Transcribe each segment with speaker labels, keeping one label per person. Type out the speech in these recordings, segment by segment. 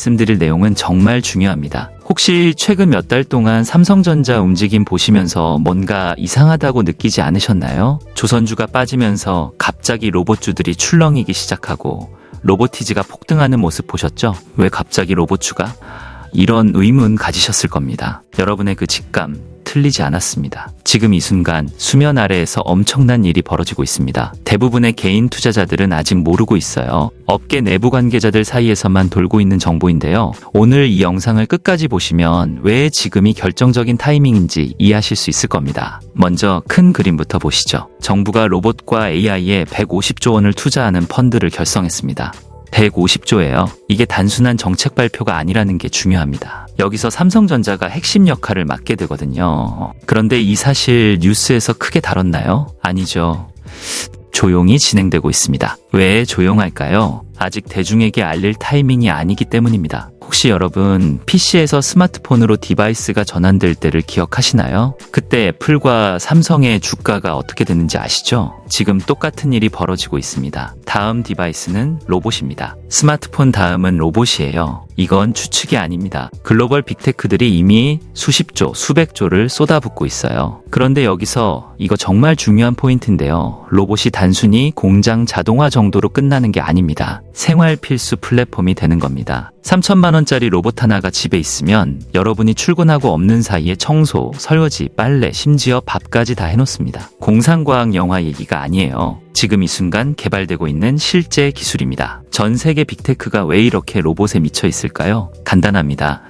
Speaker 1: 말씀드릴 내용은 정말 중요합니다. 혹시 최근 몇 달 동안 삼성전자 움직임 보시면서 뭔가 이상하다고 느끼지 않으셨나요? 조선주가 빠지면서 갑자기 로봇주들이 출렁이기 시작하고 로보티즈가 폭등하는 모습 보셨죠? 왜 갑자기 로봇주가? 이런 의문 가지셨을 겁니다. 여러분의 그 직감 틀리지 않았습니다. 지금 이 순간 수면 아래에서 엄청난 일이 벌어지고 있습니다. 대부분의 개인 투자자들은 아직 모르고 있어요. 업계 내부 관계자들 사이에서만 돌고 있는 정보인데요. 오늘 이 영상을 끝까지 보시면 왜 지금이 결정적인 타이밍인지 이해하실 수 있을 겁니다. 먼저 큰 그림부터 보시죠. 정부가 로봇과 AI에 150조 원을 투자하는 펀드를 결성했습니다. 150조예요. 이게 단순한 정책 발표가 아니라는 게 중요합니다. 여기서 삼성전자가 핵심 역할을 맡게 되거든요. 그런데 이 사실 뉴스에서 크게 다뤘나요? 아니죠. 조용히 진행되고 있습니다. 왜 조용할까요? 아직 대중에게 알릴 타이밍이 아니기 때문입니다. 혹시 여러분 PC에서 스마트폰으로 디바이스가 전환될 때를 기억하시나요? 그때 애플과 삼성의 주가가 어떻게 됐는지 아시죠? 지금 똑같은 일이 벌어지고 있습니다. 다음 디바이스는 로봇입니다. 스마트폰 다음은 로봇이에요. 이건 추측이 아닙니다. 글로벌 빅테크들이 이미 수십조, 수백조를 쏟아붓고 있어요. 그런데 여기서 이거 정말 중요한 포인트인데요. 로봇이 단순히 공장 자동화 정도로 끝나는 게 아닙니다. 생활 필수 플랫폼이 되는 겁니다. 3천만 원짜리 로봇 하나가 집에 있으면 여러분이 출근하고 없는 사이에 청소, 설거지, 빨래, 심지어 밥까지 다 해놓습니다. 공상과학 영화 얘기가 아니에요. 지금 이 순간 개발되고 있는 실제 기술입니다. 전 세계 빅테크가 왜 이렇게 로봇에 미쳐 있을까요? 간단합니다.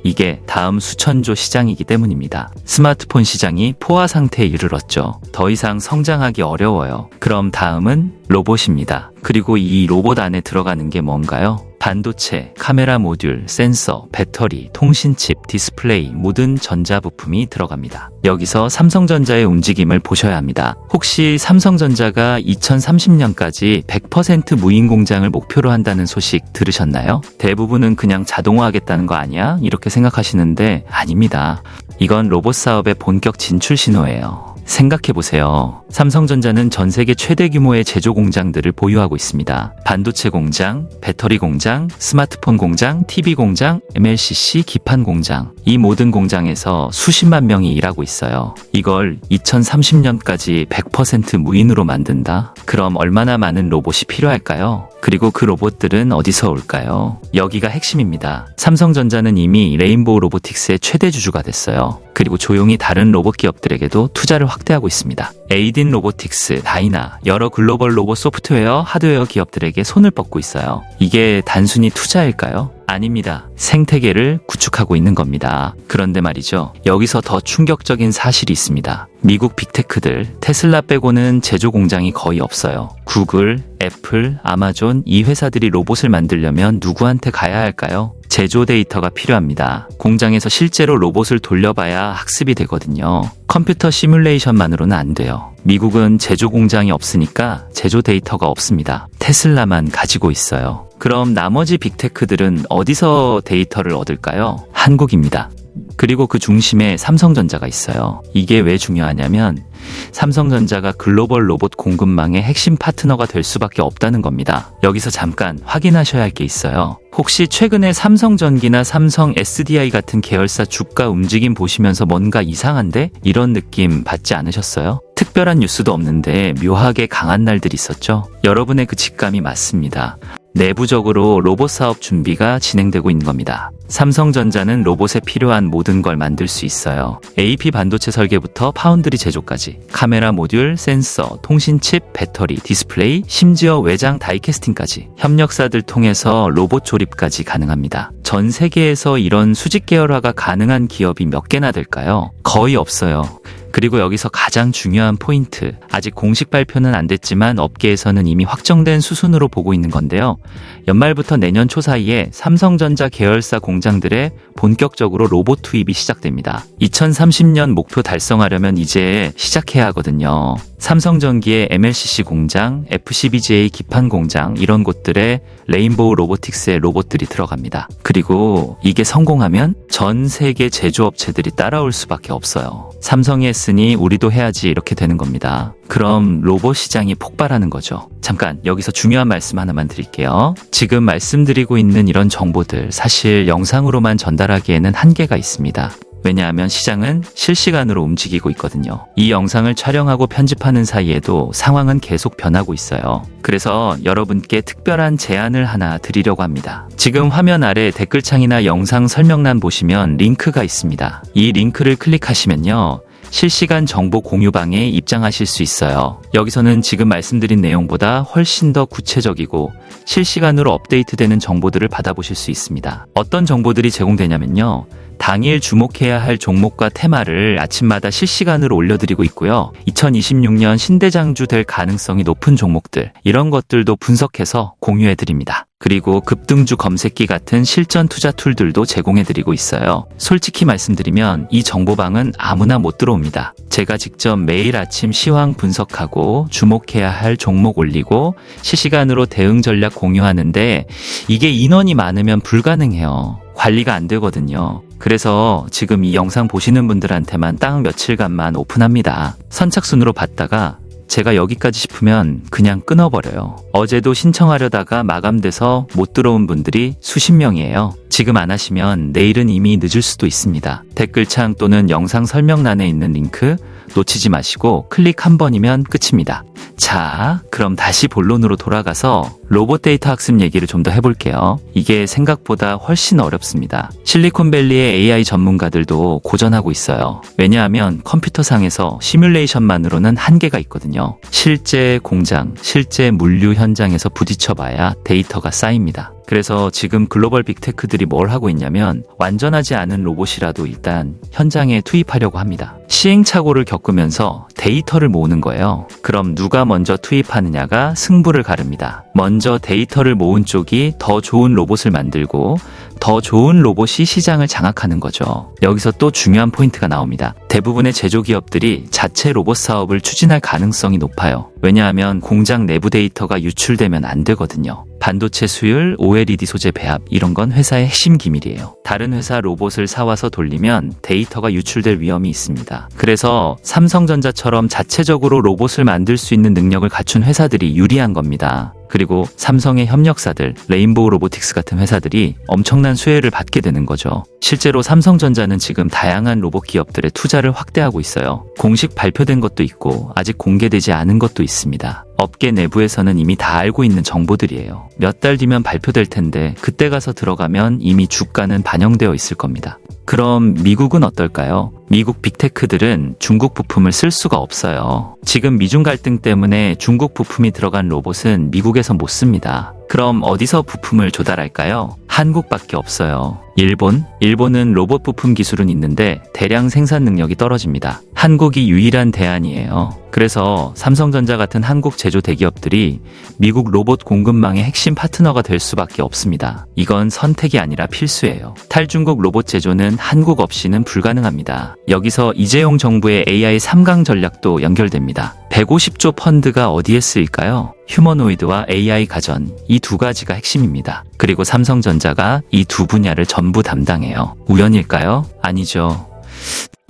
Speaker 1: 이게 다음 수천조 시장이기 때문입니다. 스마트폰 시장이 포화 상태에 이르렀죠. 더 이상 성장하기 어려워요. 그럼 다음은 로봇입니다. 그리고 이 로봇 안에 들어가는 게 뭔가요? 반도체, 카메라 모듈, 센서, 배터리, 통신칩, 디스플레이, 모든 전자부품이 들어갑니다. 여기서 삼성전자의 움직임을 보셔야 합니다. 혹시 삼성전자가 2030년까지 100% 무인 공장을 목표로 한다는 소식 들으셨나요? 대부분은 그냥 자동화하겠다는 거 아니야? 이렇게 생각하시는데 아닙니다. 이건 로봇 사업의 본격 진출 신호예요. 생각해보세요. 삼성전자는 전 세계 최대 규모의 제조 공장들을 보유하고 있습니다. 반도체 공장, 배터리 공장, 스마트폰 공장, TV 공장, MLCC 기판 공장. 이 모든 공장에서 수십만 명이 일하고 있어요. 이걸 2030년까지 100% 무인으로 만든다? 그럼 얼마나 많은 로봇이 필요할까요? 그리고 그 로봇들은 어디서 올까요? 여기가 핵심입니다. 삼성전자는 이미 레인보우 로보틱스의 최대 주주가 됐어요. 그리고 조용히 다른 로봇 기업들에게도 투자를 확대하고 있습니다. 에이딘 로보틱스, 다이나, 여러 글로벌 로봇 소프트웨어, 하드웨어 기업들에게 손을 뻗고 있어요. 이게 단순히 투자일까요? 아닙니다. 생태계를 구축하고 있는 겁니다. 그런데 말이죠. 여기서 더 충격적인 사실이 있습니다. 미국 빅테크들, 테슬라 빼고는 제조 공장이 거의 없어요. 구글, 애플, 아마존 이 회사들이 로봇을 만들려면 누구한테 가야 할까요? 제조 데이터가 필요합니다. 공장에서 실제로 로봇을 돌려봐야 학습이 되거든요. 컴퓨터 시뮬레이션만으로는 안 돼요. 미국은 제조 공장이 없으니까 제조 데이터가 없습니다. 테슬라만 가지고 있어요. 그럼 나머지 빅테크들은 어디서 데이터를 얻을까요? 한국입니다. 그리고 그 중심에 삼성전자가 있어요. 이게 왜 중요하냐면 삼성전자가 글로벌 로봇 공급망의 핵심 파트너가 될 수밖에 없다는 겁니다. 여기서 잠깐 확인하셔야 할 게 있어요. 혹시 최근에 삼성전기나 삼성 SDI 같은 계열사 주가 움직임 보시면서 뭔가 이상한데? 이런 느낌 받지 않으셨어요? 특별한 뉴스도 없는데 묘하게 강한 날들이 있었죠? 여러분의 그 직감이 맞습니다. 내부적으로 로봇 사업 준비가 진행되고 있는 겁니다. 삼성전자는 로봇에 필요한 모든 걸 만들 수 있어요. AP 반도체 설계부터 파운드리 제조까지, 카메라 모듈, 센서, 통신칩, 배터리, 디스플레이, 심지어 외장 다이캐스팅까지 협력사들 통해서 로봇 조립까지 가능합니다. 전 세계에서 이런 수직 계열화가 가능한 기업이 몇 개나 될까요? 거의 없어요. 그리고 여기서 가장 중요한 포인트, 아직 공식 발표는 안 됐지만 업계에서는 이미 확정된 수순으로 보고 있는 건데요. 연말부터 내년 초 사이에 삼성전자 계열사 공장들의 본격적으로 로봇 투입이 시작됩니다. 2030년 목표 달성하려면 이제 시작해야 하거든요. 삼성전기의 MLCC 공장, FCBGA 기판 공장 이런 곳들에 레인보우 로보틱스의 로봇들이 들어갑니다. 그리고 이게 성공하면 전 세계 제조업체들이 따라올 수밖에 없어요. 삼성의 했으니 우리도 해야지 이렇게 되는 겁니다. 그럼 로봇 시장이 폭발하는 거죠. 잠깐 여기서 중요한 말씀 하나만 드릴게요. 지금 말씀드리고 있는 이런 정보들 사실 영상으로만 전달하기에는 한계가 있습니다. 왜냐하면 시장은 실시간으로 움직이고 있거든요. 이 영상을 촬영하고 편집하는 사이에도 상황은 계속 변하고 있어요. 그래서 여러분께 특별한 제안을 하나 드리려고 합니다. 지금 화면 아래 댓글창이나 영상 설명란 보시면 링크가 있습니다. 이 링크를 클릭하시면요. 실시간 정보 공유방에 입장하실 수 있어요. 여기서는 지금 말씀드린 내용보다 훨씬 더 구체적이고 실시간으로 업데이트되는 정보들을 받아보실 수 있습니다. 어떤 정보들이 제공되냐면요. 당일 주목해야 할 종목과 테마를 아침마다 실시간으로 올려드리고 있고요. 2026년 신대장주 될 가능성이 높은 종목들, 이런 것들도 분석해서 공유해드립니다. 그리고 급등주 검색기 같은 실전 투자 툴들도 제공해드리고 있어요. 솔직히 말씀드리면 이 정보방은 아무나 못 들어옵니다. 제가 직접 매일 아침 시황 분석하고 주목해야 할 종목 올리고 실시간으로 대응 전략 공유하는데 이게 인원이 많으면 불가능해요. 관리가 안 되거든요. 그래서 지금 이 영상 보시는 분들한테만 딱 며칠간만 오픈합니다. 선착순으로 받다가 제가 여기까지 싶으면 그냥 끊어버려요. 어제도 신청하려다가 마감돼서 못 들어온 분들이 수십 명이에요. 지금 안 하시면 내일은 이미 늦을 수도 있습니다. 댓글창 또는 영상 설명란에 있는 링크 놓치지 마시고 클릭 한 번이면 끝입니다. 자, 그럼 다시 본론으로 돌아가서 로봇 데이터 학습 얘기를 좀 더 해볼게요. 이게 생각보다 훨씬 어렵습니다. 실리콘밸리의 AI 전문가들도 고전하고 있어요. 왜냐하면 컴퓨터상에서 시뮬레이션만으로는 한계가 있거든요. 실제 공장, 실제 물류 현장에서 부딪혀봐야 데이터가 쌓입니다. 그래서 지금 글로벌 빅테크들이 뭘 하고 있냐면 완전하지 않은 로봇이라도 일단 현장에 투입하려고 합니다. 시행착오를 겪으면서 데이터를 모으는 거예요. 그럼 누가 먼저 투입하느냐가 승부를 가릅니다. 먼저 데이터를 모은 쪽이 더 좋은 로봇을 만들고 더 좋은 로봇이 시장을 장악하는 거죠. 여기서 또 중요한 포인트가 나옵니다. 대부분의 제조기업들이 자체 로봇 사업을 추진할 가능성이 높아요. 왜냐하면 공장 내부 데이터가 유출되면 안 되거든요. 반도체 수율, OLED 소재 배합 이런 건 회사의 핵심 기밀이에요. 다른 회사 로봇을 사와서 돌리면 데이터가 유출될 위험이 있습니다. 그래서 삼성전자처럼 자체적으로 로봇을 만들 수 있는 능력을 갖춘 회사들이 유리한 겁니다. 그리고 삼성의 협력사들, 레인보우 로보틱스 같은 회사들이 엄청난 수혜를 받게 되는 거죠. 실제로 삼성전자는 지금 다양한 로봇 기업들의 투자를 확대하고 있어요. 공식 발표된 것도 있고 아직 공개되지 않은 것도 있습니다. 업계 내부에서는 이미 다 알고 있는 정보들이에요. 몇 달 뒤면 발표될 텐데 그때 가서 들어가면 이미 주가는 반영되어 있을 겁니다. 그럼 미국은 어떨까요? 미국 빅테크들은 중국 부품을 쓸 수가 없어요. 지금 미중 갈등 때문에 중국 부품이 들어간 로봇은 미국에서 못 씁니다. 그럼 어디서 부품을 조달할까요? 한국밖에 없어요. 일본은 로봇 부품 기술은 있는데 대량 생산 능력이 떨어집니다. 한국이 유일한 대안이에요. 그래서 삼성전자 같은 한국 제조 대기업들이 미국 로봇 공급망의 핵심 파트너가 될 수밖에 없습니다. 이건 선택이 아니라 필수예요. 탈중국 로봇 제조는 한국 없이는 불가능합니다. 여기서 이재용 정부의 AI 3강 전략도 연결됩니다. 150조 펀드가 어디에 쓰일까요? 휴머노이드와 AI 가전, 이 두 가지가 핵심입니다. 그리고 삼성전자가 이 두 분야를 전부 담당해요. 우연일까요? 아니죠.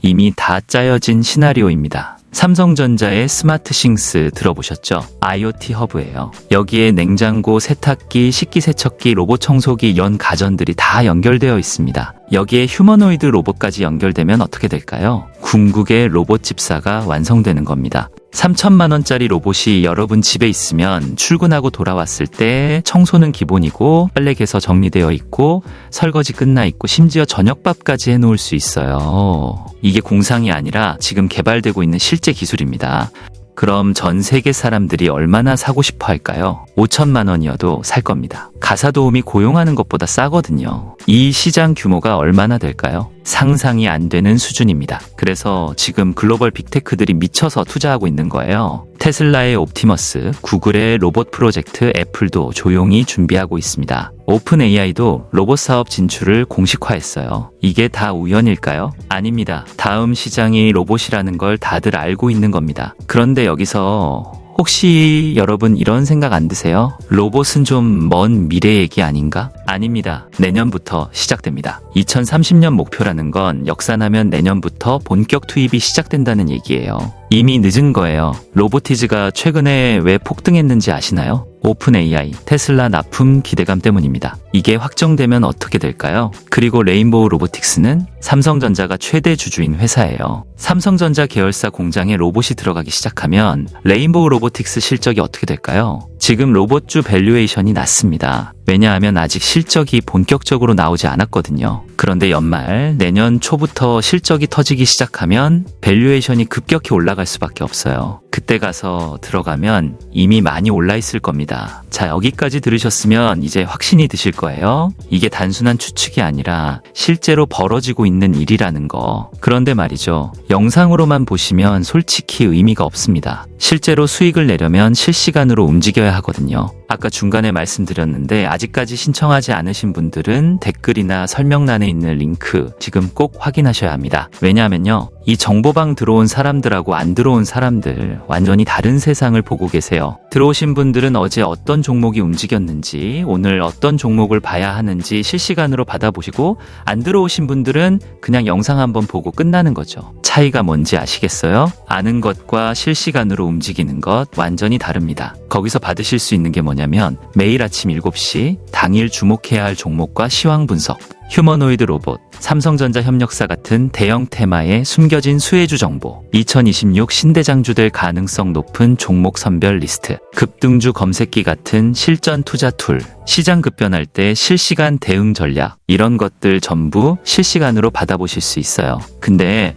Speaker 1: 이미 다 짜여진 시나리오입니다. 삼성전자의 스마트싱스 들어보셨죠? IoT 허브예요. 여기에 냉장고, 세탁기, 식기세척기, 로봇 청소기, 연 가전들이 다 연결되어 있습니다. 여기에 휴머노이드 로봇까지 연결되면 어떻게 될까요? 궁극의 로봇 집사가 완성되는 겁니다. 3천만 원짜리 로봇이 여러분 집에 있으면 출근하고 돌아왔을 때 청소는 기본이고 빨래 개서 정리되어 있고 설거지 끝나 있고 심지어 저녁밥까지 해놓을 수 있어요. 이게 공상이 아니라 지금 개발되고 있는 실제 기술입니다. 그럼 전 세계 사람들이 얼마나 사고 싶어 할까요? 5천만 원이어도 살 겁니다. 가사도우미 고용하는 것보다 싸거든요. 이 시장 규모가 얼마나 될까요? 상상이 안 되는 수준입니다. 그래서 지금 글로벌 빅테크들이 미쳐서 투자하고 있는 거예요. 테슬라의 옵티머스, 구글의 로봇 프로젝트, 애플도 조용히 준비하고 있습니다. 오픈 AI도 로봇 사업 진출을 공식화했어요. 이게 다 우연일까요? 아닙니다. 다음 시장이 로봇이라는 걸 다들 알고 있는 겁니다. 그런데 여기서 혹시 여러분 이런 생각 안 드세요? 로봇은 좀 먼 미래 얘기 아닌가? 아닙니다. 내년부터 시작됩니다. 2030년 목표라는 건 역산하면 내년부터 본격 투입이 시작된다는 얘기예요. 이미 늦은 거예요. 로보티즈가 최근에 왜 폭등했는지 아시나요? 오픈 AI, 테슬라 납품 기대감 때문입니다. 이게 확정되면 어떻게 될까요? 그리고 레인보우 로보틱스는 삼성전자가 최대 주주인 회사예요. 삼성전자 계열사 공장에 로봇이 들어가기 시작하면 레인보우 로보틱스 실적이 어떻게 될까요? 지금 로봇주 밸류에이션이 낮습니다. 왜냐하면 아직 실적이 본격적으로 나오지 않았거든요. 그런데 연말, 내년 초부터 실적이 터지기 시작하면 밸류에이션이 급격히 올라갈 수밖에 없어요. 그때 가서 들어가면 이미 많이 올라 있을 겁니다. 자, 여기까지 들으셨으면 이제 확신이 드실 거예요. 이게 단순한 추측이 아니라 실제로 벌어지고 있는 일이라는 거. 그런데 말이죠. 영상으로만 보시면 솔직히 의미가 없습니다. 실제로 수익을 내려면 실시간으로 움직여야 하거든요. 아까 중간에 말씀드렸는데 아직까지 신청하지 않으신 분들은 댓글이나 설명란에 있는 링크 지금 꼭 확인하셔야 합니다. 왜냐하면요. 이 정보방 들어온 사람들하고 안 들어온 사람들 완전히 다른 세상을 보고 계세요. 들어오신 분들은 어제 어떤 종목이 움직였는지 오늘 어떤 종목을 봐야 하는지 실시간으로 받아보시고 안 들어오신 분들은 그냥 영상 한번 보고 끝나는 거죠. 차이가 뭔지 아시겠어요? 아는 것과 실시간으로 움직이는 것 완전히 다릅니다. 거기서 받으실 수 있는 게 뭐냐면 매일 아침 7시 당일 주목해야 할 종목과 시황 분석, 휴머노이드 로봇, 삼성전자 협력사 같은 대형 테마의 숨겨진 수혜주 정보, 2026 신대장주 될 가능성 높은 종목 선별 리스트, 급등주 검색기 같은 실전 투자 툴, 시장 급변할 때 실시간 대응 전략, 이런 것들 전부 실시간으로 받아보실 수 있어요. 근데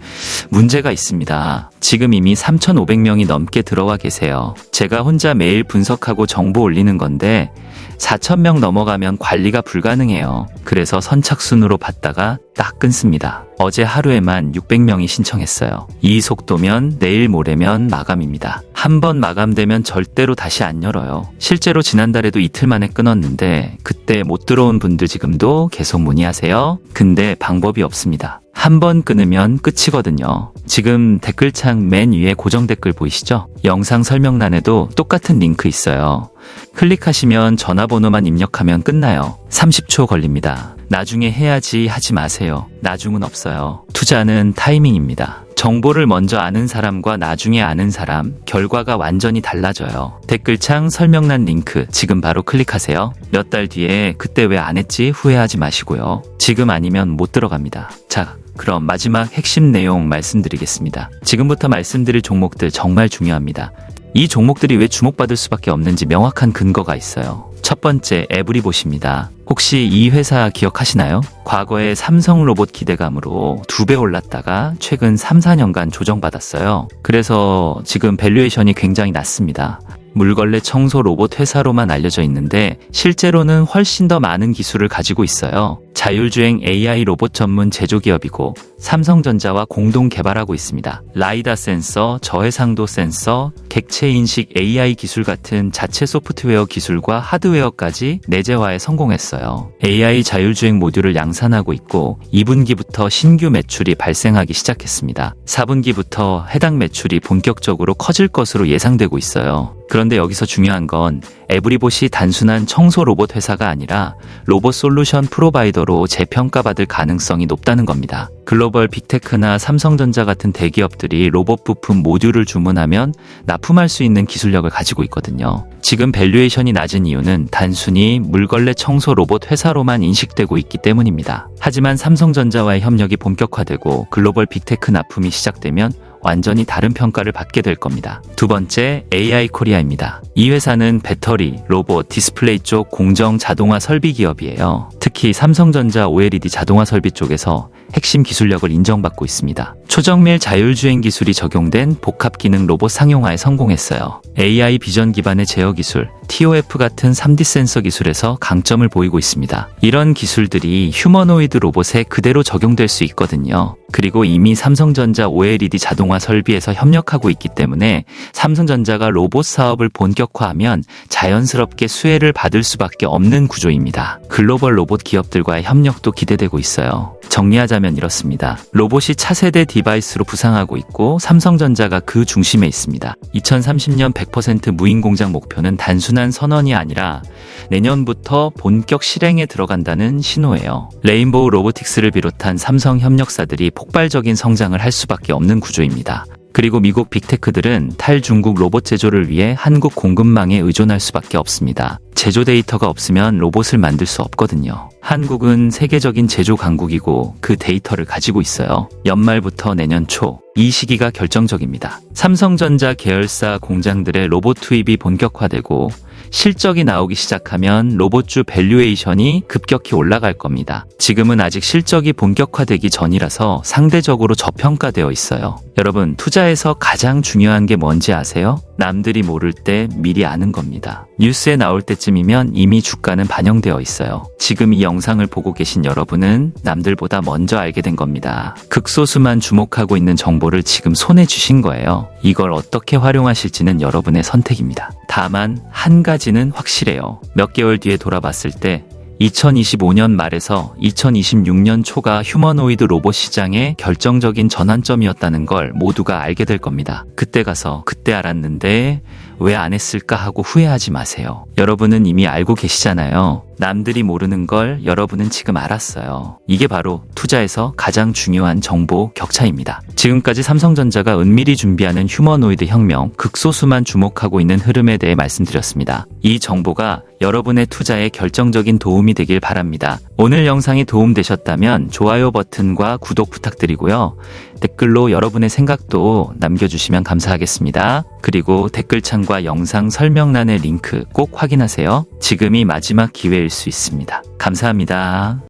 Speaker 1: 문제가 있습니다. 지금 이미 3,500명이 넘게 들어와 계세요. 제가 혼자 매일 분석하고 정보 올리는 건데 4,000명 넘어가면 관리가 불가능해요. 그래서 선착순으로 받다가 딱 끊습니다. 어제 하루에만 600명이 신청했어요. 이 속도면 내일 모레면 마감입니다. 한번 마감되면 절대로 다시 안 열어요. 실제로 지난달에도 이틀 만에 끊었는데 그때 못 들어온 분들 지금도 계속 문의하세요. 근데 방법이 없습니다. 한번 끊으면 끝이거든요. 지금 댓글창 맨 위에 고정 댓글 보이시죠? 영상 설명란에도 똑같은 링크 있어요. 클릭하시면 전화번호만 입력하면 끝나요. 30초 걸립니다. 나중에 해야지 하지 마세요. 나중은 없어요. 투자는 타이밍입니다. 정보를 먼저 아는 사람과 나중에 아는 사람, 결과가 완전히 달라져요. 댓글창 설명란 링크 지금 바로 클릭하세요. 몇 달 뒤에 그때 왜 안 했지 후회하지 마시고요. 지금 아니면 못 들어갑니다. 자, 그럼 마지막 핵심 내용 말씀드리겠습니다. 지금부터 말씀드릴 종목들 정말 중요합니다. 이 종목들이 왜 주목받을 수밖에 없는지 명확한 근거가 있어요. 첫 번째, 에브리봇입니다. 혹시 이 회사 기억하시나요? 과거에 삼성 로봇 기대감으로 2배 올랐다가 최근 3, 4년간 조정받았어요. 그래서 지금 밸류에이션이 굉장히 낮습니다. 물걸레 청소 로봇 회사로만 알려져 있는데 실제로는 훨씬 더 많은 기술을 가지고 있어요. 자율주행 AI 로봇 전문 제조기업이고 삼성전자와 공동 개발하고 있습니다. 라이다 센서, 저해상도 센서, 객체 인식 AI 기술 같은 자체 소프트웨어 기술과 하드웨어까지 내재화에 성공했어요. AI 자율주행 모듈을 양산하고 있고 2분기부터 신규 매출이 발생하기 시작했습니다. 4분기부터 해당 매출이 본격적으로 커질 것으로 예상되고 있어요. 그런데 여기서 중요한 건 에브리봇이 단순한 청소 로봇 회사가 아니라 로봇 솔루션 프로바이더로 재평가받을 가능성이 높다는 겁니다. 글로벌 빅테크나 삼성전자 같은 대기업들이 로봇 부품 모듈을 주문하면 납품할 수 있는 기술력을 가지고 있거든요. 지금 밸류에이션이 낮은 이유는 단순히 물걸레 청소 로봇 회사로만 인식되고 있기 때문입니다. 하지만 삼성전자와의 협력이 본격화되고 글로벌 빅테크 납품이 시작되면 완전히 다른 평가를 받게 될 겁니다. 두 번째, AI 코리아입니다. 이 회사는 배터리, 로봇, 디스플레이 쪽 공정 자동화 설비 기업이에요. 특히 삼성전자 OLED 자동화 설비 쪽에서 핵심 기술력을 인정받고 있습니다. 초정밀 자율주행 기술이 적용된 복합 기능 로봇 상용화에 성공했어요. AI 비전 기반의 제어 기술, TOF 같은 3D 센서 기술에서 강점을 보이고 있습니다. 이런 기술들이 휴머노이드 로봇에 그대로 적용될 수 있거든요. 그리고 이미 삼성전자 OLED 자동화 설비에서 협력하고 있기 때문에 삼성전자가 로봇 사업을 본격화하면 자연스럽게 수혜를 받을 수밖에 없는 구조입니다. 글로벌 로봇 기업들과의 협력도 기대되고 있어요. 정리하자면 이렇습니다. 로봇이 차세대 디바이스로 부상하고 있고 삼성전자가 그 중심에 있습니다. 2030년 100% 무인 공장 목표는 단순한 선언이 아니라 내년부터 본격 실행에 들어간다는 신호예요. 레인보우 로보틱스를 비롯한 삼성 협력사들이 폭발적인 성장을 할 수밖에 없는 구조입니다. 그리고 미국 빅테크들은 탈중국 로봇 제조를 위해 한국 공급망에 의존할 수밖에 없습니다. 제조 데이터가 없으면 로봇을 만들 수 없거든요. 한국은 세계적인 제조 강국이고 그 데이터를 가지고 있어요. 연말부터 내년 초, 이 시기가 결정적입니다. 삼성전자 계열사 공장들의 로봇 투입이 본격화되고 실적이 나오기 시작하면 로봇주 밸류에이션이 급격히 올라갈 겁니다. 지금은 아직 실적이 본격화되기 전이라서 상대적으로 저평가되어 있어요. 여러분, 투자에서 가장 중요한 게 뭔지 아세요? 남들이 모를 때 미리 아는 겁니다. 뉴스에 나올 때쯤이면 이미 주가는 반영되어 있어요. 지금 이 영상을 보고 계신 여러분은 남들보다 먼저 알게 된 겁니다. 극소수만 주목하고 있는 정보를 지금 손에 쥐신 거예요. 이걸 어떻게 활용하실지는 여러분의 선택입니다. 다만 한 가지는 확실해요. 몇 개월 뒤에 돌아봤을 때 2025년 말에서 2026년 초가 휴머노이드 로봇 시장의 결정적인 전환점이었다는 걸 모두가 알게 될 겁니다. 그때 가서 그때 알았는데 왜 안 했을까 하고 후회하지 마세요. 여러분은 이미 알고 계시잖아요. 남들이 모르는 걸 여러분은 지금 알았어요. 이게 바로 투자에서 가장 중요한 정보 격차입니다. 지금까지 삼성전자가 은밀히 준비하는 휴머노이드 혁명, 극소수만 주목하고 있는 흐름에 대해 말씀드렸습니다. 이 정보가 여러분의 투자에 결정적인 도움이 되길 바랍니다. 오늘 영상이 도움되셨다면 좋아요 버튼과 구독 부탁드리고요. 댓글로 여러분의 생각도 남겨주시면 감사하겠습니다. 그리고 댓글창과 영상 설명란의 링크 꼭 확인하세요. 지금이 마지막 기회일 수 있습니다. 감사합니다.